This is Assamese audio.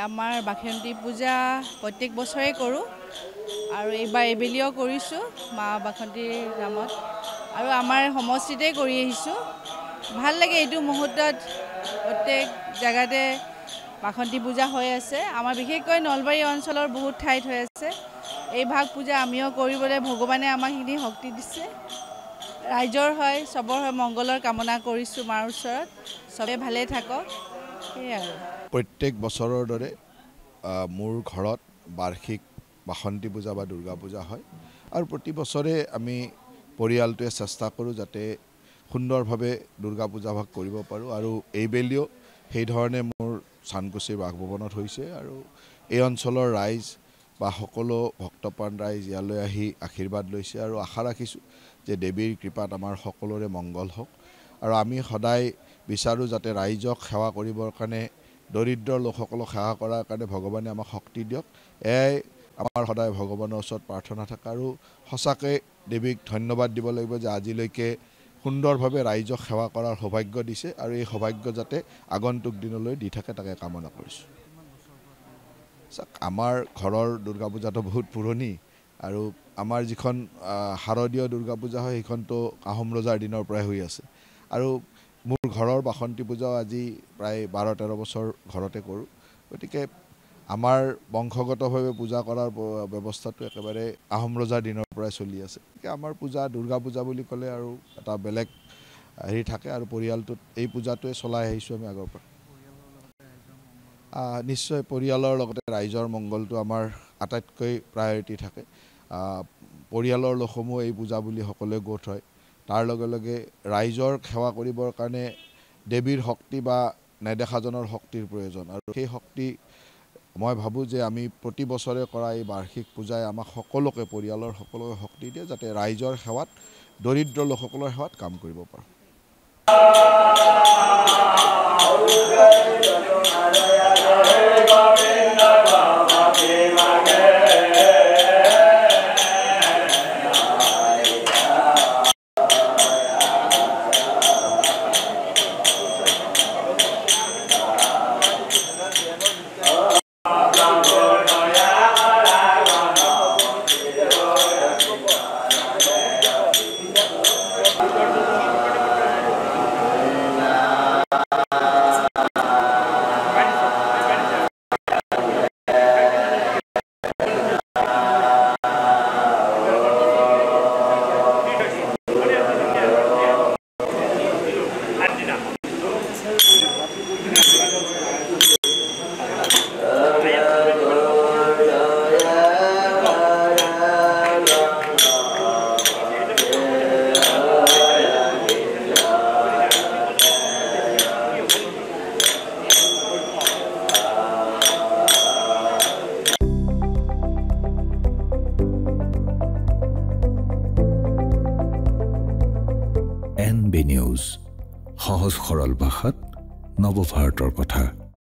আমাৰ বাসন্তী পূজা প্ৰত্যেক বছৰে কৰোঁ আৰু এইবাৰ এবেলিও কৰিছোঁ মা বাসন্তীৰ নামত আৰু আমাৰ সমষ্টিতে কৰি আহিছোঁ। ভাল লাগে এইটো মুহূৰ্তত প্ৰত্যেক জেগাতে বাসন্তী পূজা হৈ আছে। আমাৰ বিশেষকৈ নলবাৰী অঞ্চলৰ বহুত ঠাইত হৈ আছে। এই ভাগ পূজা আমিও কৰিবলৈ ভগৱানে আমাক সেইখিনি শক্তি দিছে। ৰাইজৰ হয়, চবৰ হয়, মংগলৰ কামনা কৰিছোঁ মাৰ ওচৰত। চবে ভালে থাকক, সেয়াই আৰু। প্ৰত্যেক বছৰৰ দৰে মোৰ ঘৰত বাৰ্ষিক বাসন্তী পূজা বা দুৰ্গা পূজা হয় আৰু প্ৰতি বছৰে আমি পৰিয়ালটোৱে চেষ্টা কৰোঁ যাতে সুন্দৰভাৱে দুৰ্গা পূজা ভাগ কৰিব পাৰোঁ আৰু এইবেলিও সেইধৰণে মোৰ চানকুছিৰ বাসভৱনত হৈছে আৰু এই অঞ্চলৰ ৰাইজ বা সকলো ভক্তপ্ৰাণ ৰাইজ ইয়ালৈ আহি আশীৰ্বাদ লৈছে আৰু আশা ৰাখিছোঁ যে দেৱীৰ কৃপাত আমাৰ সকলোৰে মংগল হওক আৰু আমি সদায় বিচাৰোঁ যাতে ৰাইজক সেৱা কৰিবৰ কাৰণে দৰিদ্ৰ লোকসকলক সেৱা কৰাৰ কাৰণে ভগৱানে আমাক শক্তি দিয়ক। এয়াই আমাৰ সদায় ভগৱানৰ ওচৰত প্ৰাৰ্থনা থাকে আৰু সঁচাকৈ দেৱীক ধন্যবাদ দিব লাগিব যে আজিলৈকে সুন্দৰভাৱে ৰাইজক সেৱা কৰাৰ সৌভাগ্য দিছে আৰু এই সৌভাগ্য যাতে আগন্তুক দিনলৈ দি থাকে তাকে কামনা কৰিছোঁ। আমাৰ ঘৰৰ দুৰ্গা পূজাটো বহুত পুৰণি আৰু আমাৰ যিখন শাৰদীয় দুৰ্গা পূজা হয় সেইখনতো আহোম ৰজাৰ দিনৰ পৰাই হৈ আছে আৰু মোৰ ঘৰৰ বাসন্তী পূজাও আজি প্ৰায় 12-13 বছৰ ঘৰতে কৰোঁ। গতিকে আমাৰ বংশগতভাৱে পূজা কৰাৰ ব্যৱস্থাটো একেবাৰে আহোম ৰজাৰ দিনৰ পৰাই চলি আছে। গতিকে আমাৰ পূজা দুৰ্গা পূজা বুলি ক'লে আৰু এটা বেলেগ হেৰি থাকে আৰু পৰিয়ালটোত এই পূজাটোৱে চলাই আহিছোঁ আমি আগৰ পৰা। নিশ্চয় পৰিয়ালৰ লগতে ৰাইজৰ মংগলটো আমাৰ আটাইতকৈ প্ৰায়ৰিটি থাকে। পৰিয়ালৰ লোকসমূহ এই পূজা বুলি সকলোৱে গোট হয়। তাৰ লগে লগে ৰাইজৰ সেৱা কৰিবৰ কাৰণে দেৱীৰ শক্তি বা নেদেখাজনৰ শক্তিৰ প্ৰয়োজন আৰু সেই শক্তি মই ভাবোঁ যে আমি প্ৰতি বছৰে কৰা এই বাৰ্ষিক পূজাই আমাক সকলোকে পৰিয়ালৰ সকলোকে শক্তি দিয়ে যাতে ৰাইজৰ সেৱাত দৰিদ্ৰ লোকসকলৰ সেৱাত কাম কৰিব পাৰোঁ। NB নিউজ, সহজ সৰল ভাষাত নৱভাৰতৰ কথা।